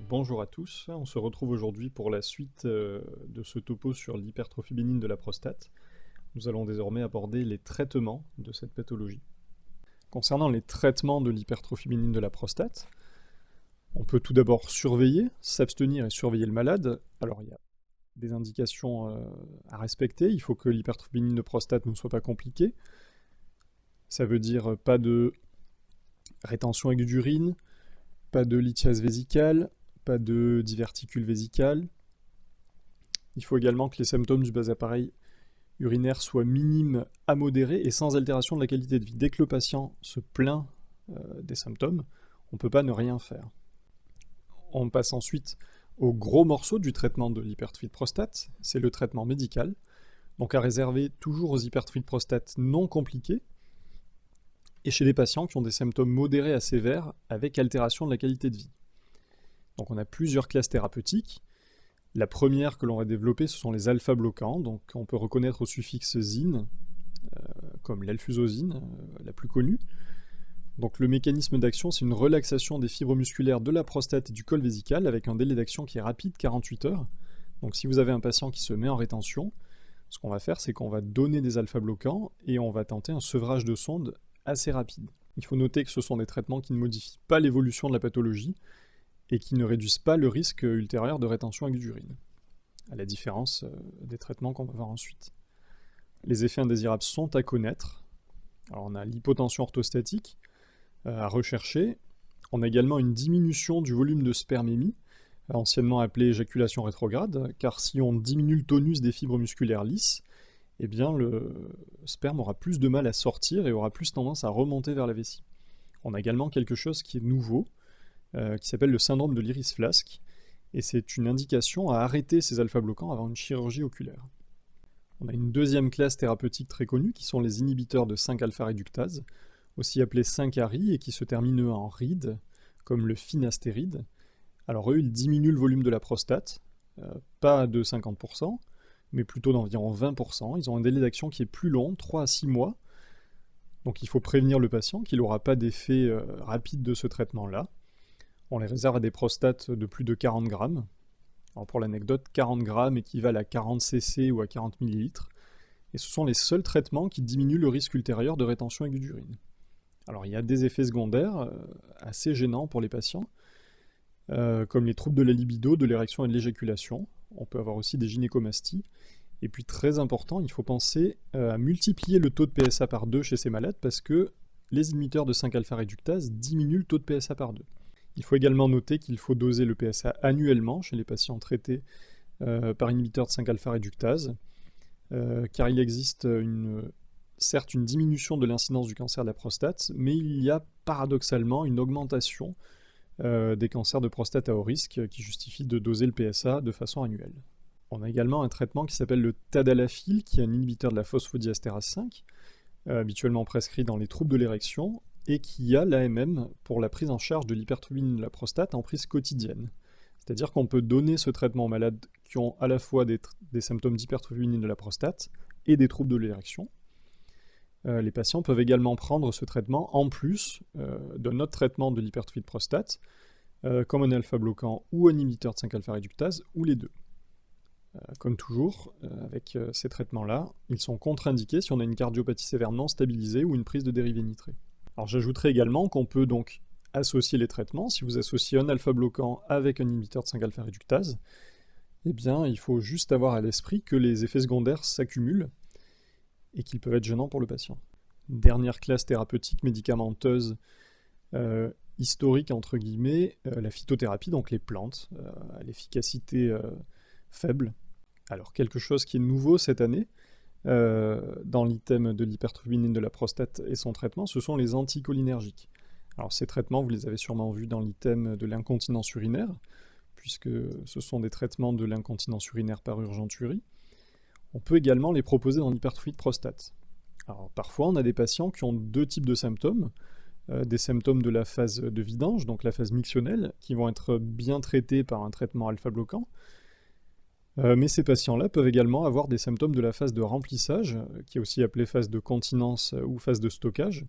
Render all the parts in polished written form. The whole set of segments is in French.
Bonjour à tous, on se retrouve aujourd'hui pour la suite de ce topo sur l'hypertrophie bénigne de la prostate. Nous allons désormais aborder les traitements de cette pathologie. Concernant les traitements de l'hypertrophie bénigne de la prostate, on peut tout d'abord surveiller, s'abstenir et surveiller le malade. Alors il y a des indications à respecter, il faut que l'hypertrophie bénigne de prostate ne soit pas compliquée. Ça veut dire pas de rétention aiguë d'urine, pas de lithiase vésicale, pas de diverticule vésical. Il faut également que les symptômes du bas appareil urinaire soient minimes à modérés et sans altération de la qualité de vie. Dès que le patient se plaint des symptômes, on ne peut pas ne rien faire. On passe ensuite au gros morceau du traitement de l'hypertrophie de prostate, c'est le traitement médical, donc à réserver toujours aux hypertrophies de prostate non compliquées et chez des patients qui ont des symptômes modérés à sévères avec altération de la qualité de vie. Donc on a plusieurs classes thérapeutiques. La première que l'on va développer, ce sont les alpha-bloquants. Donc on peut reconnaître au suffixe zine, comme l'alfusozine, la plus connue. Donc le mécanisme d'action, c'est une relaxation des fibres musculaires de la prostate et du col vésical avec un délai d'action qui est rapide, 48 heures. Donc si vous avez un patient qui se met en rétention, ce qu'on va faire, c'est qu'on va donner des alpha-bloquants et on va tenter un sevrage de sonde assez rapide. Il faut noter que ce sont des traitements qui ne modifient pas l'évolution de la pathologie, et qui ne réduisent pas le risque ultérieur de rétention aiguë d'urine, à la différence des traitements qu'on va voir ensuite. Les effets indésirables sont à connaître. Alors on a l'hypotension orthostatique à rechercher. On a également une diminution du volume de sperme émis, anciennement appelée éjaculation rétrograde, car si on diminue le tonus des fibres musculaires lisses, eh bien le sperme aura plus de mal à sortir et aura plus tendance à remonter vers la vessie. On a également quelque chose qui est nouveau, qui s'appelle le syndrome de l'iris flasque, et c'est une indication à arrêter ces alpha-bloquants avant une chirurgie oculaire. On a une deuxième classe thérapeutique très connue, qui sont les inhibiteurs de 5-alpha-réductase, aussi appelés 5-ARI, et qui se terminent en ride, comme le finastéride. Alors eux, ils diminuent le volume de la prostate, pas de 50%, mais plutôt d'environ 20%. Ils ont un délai d'action qui est plus long, 3 à 6 mois, donc il faut prévenir le patient qu'il n'aura pas d'effet rapide de ce traitement-là. On les réserve à des prostates de plus de 40 grammes. Alors pour l'anecdote, 40 grammes équivalent à 40 cc ou à 40 millilitres. Et ce sont les seuls traitements qui diminuent le risque ultérieur de rétention aiguë d'urine. Alors il y a des effets secondaires assez gênants pour les patients, comme les troubles de la libido, de l'érection et de l'éjaculation. On peut avoir aussi des gynécomasties. Et puis très important, il faut penser à multiplier le taux de PSA par 2 chez ces malades parce que les inhibiteurs de 5-alpha-réductase diminuent le taux de PSA par 2. Il faut également noter qu'il faut doser le PSA annuellement chez les patients traités par inhibiteur de 5-alpha-réductase, car il existe certes une diminution de l'incidence du cancer de la prostate, mais il y a paradoxalement une augmentation des cancers de prostate à haut risque qui justifie de doser le PSA de façon annuelle. On a également un traitement qui s'appelle le tadalafil, qui est un inhibiteur de la phosphodiesterase 5, habituellement prescrit dans les troubles de l'érection, et qui a l'AMM pour la prise en charge de l'hypertrophie de la prostate en prise quotidienne. C'est-à-dire qu'on peut donner ce traitement aux malades qui ont à la fois des symptômes d'hypertrophie de la prostate et des troubles de l'érection. Les patients peuvent également prendre ce traitement en plus d'un autre traitement de l'hypertrophie de prostate, comme un alpha-bloquant ou un inhibiteur de 5-alpha-réductase, ou les deux. Comme toujours, avec ces traitements-là, ils sont contre-indiqués si on a une cardiopathie sévère non stabilisée ou une prise de dérivés nitrés. Alors j'ajouterai également qu'on peut donc associer les traitements. Si vous associez un alpha-bloquant avec un inhibiteur de 5-alpha-réductase, eh bien il faut juste avoir à l'esprit que les effets secondaires s'accumulent et qu'ils peuvent être gênants pour le patient. Dernière classe thérapeutique médicamenteuse historique, entre guillemets, la phytothérapie, donc les plantes, à l'efficacité faible. Alors quelque chose qui est nouveau cette année, dans l'item de l'hypertrophie bénigne de la prostate et son traitement, ce sont les anticholinergiques. Alors ces traitements, vous les avez sûrement vus dans l'item de l'incontinence urinaire, puisque ce sont des traitements de l'incontinence urinaire par urgenturie. On peut également les proposer dans l'hypertrophie de prostate. Alors parfois, on a des patients qui ont deux types de symptômes, des symptômes de la phase de vidange, donc la phase mictionnelle, qui vont être bien traités par un traitement alpha-bloquant. Mais ces patients-là peuvent également avoir des symptômes de la phase de remplissage, qui est aussi appelée phase de continence ou phase de stockage,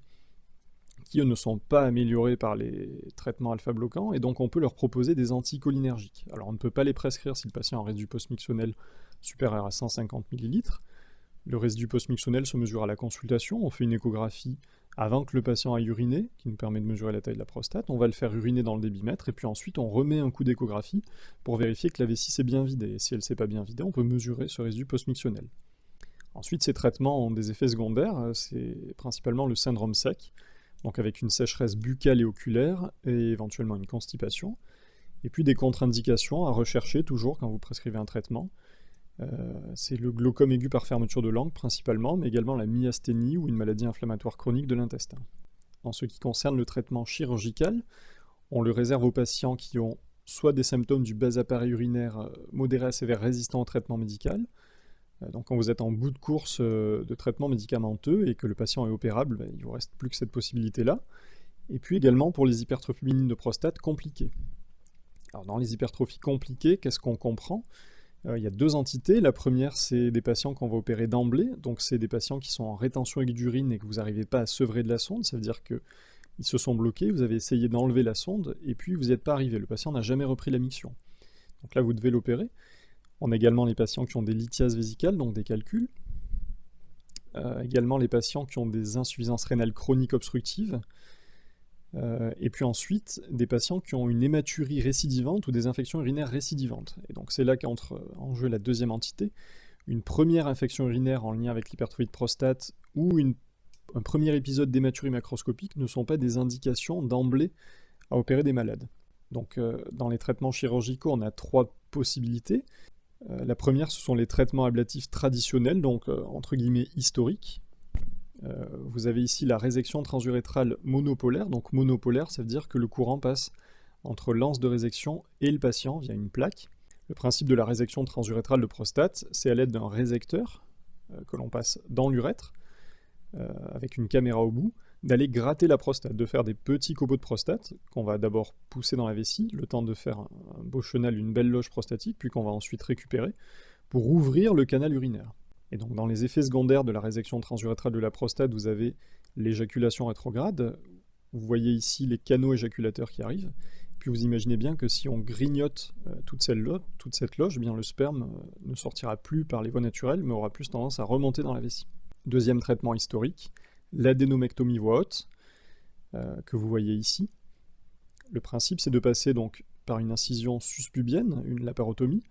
qui qui eux ne sont pas améliorés par les traitements alpha-bloquants, et donc on peut leur proposer des anticholinergiques. Alors on ne peut pas les prescrire si le patient a un résidu post-mictionnel supérieur à 150 ml. Le résidu post-mictionnel se mesure à la consultation, on fait une échographie avant que le patient aille uriner, qui nous permet de mesurer la taille de la prostate, on va le faire uriner dans le débitmètre, et puis ensuite on remet un coup d'échographie pour vérifier que la vessie s'est bien vidée, et si elle ne s'est pas bien vidée, on peut mesurer ce résidu post-mictionnel. Ensuite, ces traitements ont des effets secondaires, c'est principalement le syndrome sec, donc avec une sécheresse buccale et oculaire, et éventuellement une constipation, et puis des contre-indications à rechercher toujours quand vous prescrivez un traitement. C'est le glaucome aigu par fermeture de langue principalement, mais également la myasthénie ou une maladie inflammatoire chronique de l'intestin. En ce qui concerne le traitement chirurgical, on le réserve aux patients qui ont soit des symptômes du bas appareil urinaire modéré à sévère résistant au traitement médical, donc quand vous êtes en bout de course de traitement médicamenteux et que le patient est opérable, il ne vous reste plus que cette possibilité-là. Et puis également pour les hypertrophies bénignes de prostate compliquées. Alors dans les hypertrophies compliquées, qu'est-ce qu'on comprend ? Il y a deux entités. La première, c'est des patients qu'on va opérer d'emblée. Donc c'est des patients qui sont en rétention aiguë d'urine et que vous n'arrivez pas à sevrer de la sonde. Ça veut dire qu'ils se sont bloqués, vous avez essayé d'enlever la sonde et puis vous n'y êtes pas arrivé. Le patient n'a jamais repris la miction. Donc là, vous devez l'opérer. On a également les patients qui ont des lithiases vésicales, donc des calculs. Également les patients qui ont des insuffisances rénales chroniques obstructives. Et puis ensuite, des patients qui ont une hématurie récidivante ou des infections urinaires récidivantes. Et donc c'est là qu'entre en jeu la deuxième entité. Une première infection urinaire en lien avec l'hypertrophie de prostate ou un premier épisode d'hématurie macroscopique ne sont pas des indications d'emblée à opérer des malades. Donc dans les traitements chirurgicaux, on a trois possibilités. La première, ce sont les traitements ablatifs traditionnels, donc entre guillemets historiques. Vous avez ici la résection transurétrale monopolaire. Donc monopolaire, ça veut dire que le courant passe entre l'anse de résection et le patient via une plaque. Le principe de la résection transurétrale de prostate, c'est à l'aide d'un résecteur que l'on passe dans l'urètre, avec une caméra au bout, d'aller gratter la prostate, de faire des petits copeaux de prostate qu'on va d'abord pousser dans la vessie, le temps de faire un beau chenal, une belle loge prostatique, puis qu'on va ensuite récupérer pour ouvrir le canal urinaire. Et donc dans les effets secondaires de la résection transurétrale de la prostate, vous avez l'éjaculation rétrograde. Vous voyez ici les canaux éjaculateurs qui arrivent. Puis vous imaginez bien que si on grignote toute cette loge, eh bien le sperme ne sortira plus par les voies naturelles, mais aura plus tendance à remonter dans la vessie. Deuxième traitement historique, l'adénomectomie voie haute, que vous voyez ici. Le principe, c'est de passer donc par une incision suspubienne, une laparotomie,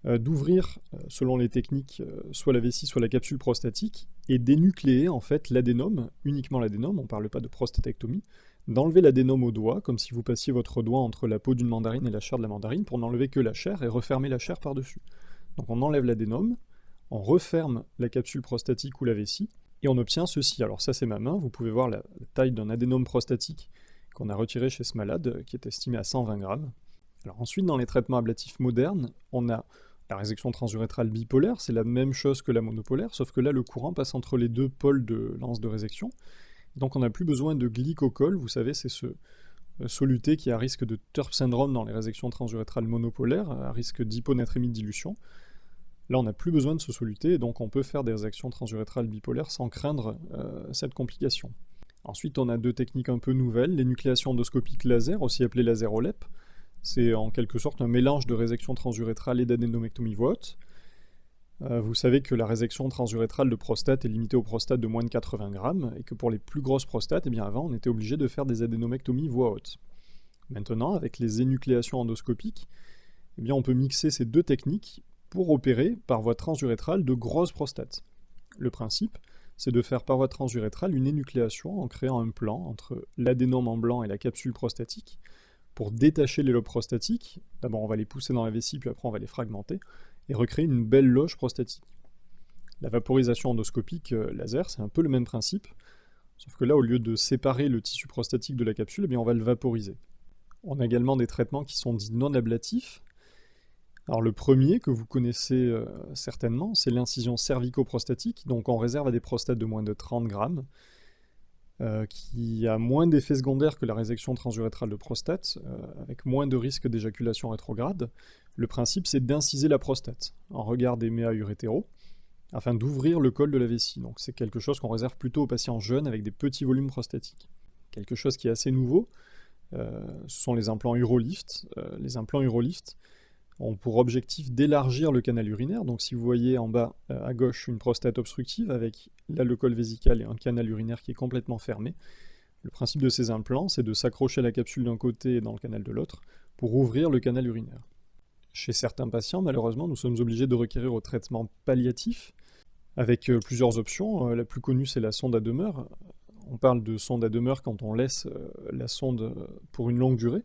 d'ouvrir, selon les techniques, soit la vessie, soit la capsule prostatique, et d'énucléer en fait l'adénome, uniquement l'adénome, on ne parle pas de prostatectomie, d'enlever l'adénome au doigt, comme si vous passiez votre doigt entre la peau d'une mandarine et la chair de la mandarine, pour n'enlever que la chair et refermer la chair par-dessus. Donc on enlève l'adénome, on referme la capsule prostatique ou la vessie, et on obtient ceci. Alors ça c'est ma main, vous pouvez voir la taille d'un adénome prostatique qu'on a retiré chez ce malade, qui est estimé à 120 grammes. Alors ensuite, dans les traitements ablatifs modernes, on a la résection transurétrale bipolaire, c'est la même chose que la monopolaire, sauf que là le courant passe entre les deux pôles de l'anse de résection. Donc on n'a plus besoin de glycocol, vous savez, c'est ce soluté qui est à risque de TURP syndrome dans les résections transurétrales monopolaires, à risque d'hyponatrémie de dilution. Là on n'a plus besoin de ce soluté, et donc on peut faire des résections transurétrales bipolaires sans craindre cette complication. Ensuite on a deux techniques un peu nouvelles, l'énucléation endoscopique laser, aussi appelée laser OLEP. C'est en quelque sorte un mélange de résection transurétrale et d'adénomectomie voie haute. Vous savez que la résection transurétrale de prostate est limitée aux prostates de moins de 80 grammes, et que pour les plus grosses prostates, eh bien avant, on était obligé de faire des adénomectomies voie haute. Maintenant, avec les énucléations endoscopiques, eh bien on peut mixer ces deux techniques pour opérer par voie transurétrale de grosses prostates. Le principe, c'est de faire par voie transurétrale une énucléation en créant un plan entre l'adénome en blanc et la capsule prostatique, pour détacher les lobes prostatiques. D'abord on va les pousser dans la vessie, puis après on va les fragmenter, et recréer une belle loge prostatique. La vaporisation endoscopique laser, c'est un peu le même principe, sauf que là, au lieu de séparer le tissu prostatique de la capsule, eh bien, on va le vaporiser. On a également des traitements qui sont dits non ablatifs. Alors le premier, que vous connaissez certainement, c'est l'incision cervico-prostatique, donc on réserve à des prostates de moins de 30 grammes, qui a moins d'effets secondaires que la résection transurétrale de prostate, avec moins de risque d'éjaculation rétrograde. Le principe, c'est d'inciser la prostate en regard des méa urétéraux, afin d'ouvrir le col de la vessie. Donc c'est quelque chose qu'on réserve plutôt aux patients jeunes avec des petits volumes prostatiques. quelque chose qui est assez nouveau. Ce sont les implants Urolift. Les implants Urolift ont pour objectif d'élargir le canal urinaire. Donc si vous voyez en bas à gauche une prostate obstructive avec là le col vésical et un canal urinaire qui est complètement fermé, le principe de ces implants, c'est de s'accrocher à la capsule d'un côté et dans le canal de l'autre pour ouvrir le canal urinaire. Chez certains patients, malheureusement, nous sommes obligés de recourir au traitement palliatif avec plusieurs options. La plus connue, c'est la sonde à demeure. On parle de sonde à demeure quand on laisse la sonde pour une longue durée,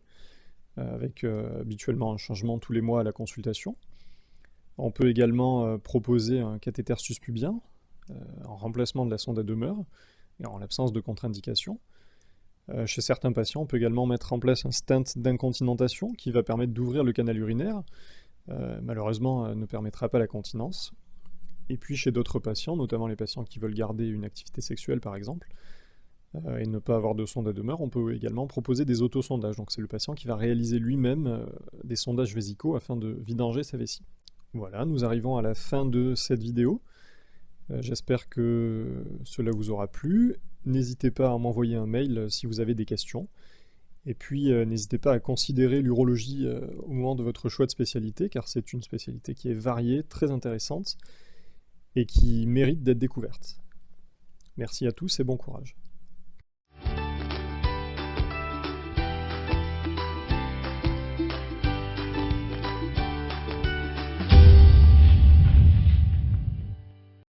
avec habituellement un changement tous les mois à la consultation. On peut également proposer un cathéter suspubien en remplacement de la sonde à demeure et en l'absence de contre-indication. Chez certains patients, on peut également mettre en place un stent d'incontinentation qui va permettre d'ouvrir le canal urinaire. Malheureusement, ne permettra pas la continence. Et puis chez d'autres patients, notamment les patients qui veulent garder une activité sexuelle par exemple, et ne pas avoir de sonde à demeure, on peut également proposer des autosondages. Donc c'est le patient qui va réaliser lui-même des sondages vésicaux afin de vidanger sa vessie. Voilà, nous arrivons à la fin de cette vidéo. J'espère que cela vous aura plu. N'hésitez pas à m'envoyer un mail si vous avez des questions. Et puis n'hésitez pas à considérer l'urologie au moment de votre choix de spécialité, car c'est une spécialité qui est variée, très intéressante, et qui mérite d'être découverte. Merci à tous et bon courage.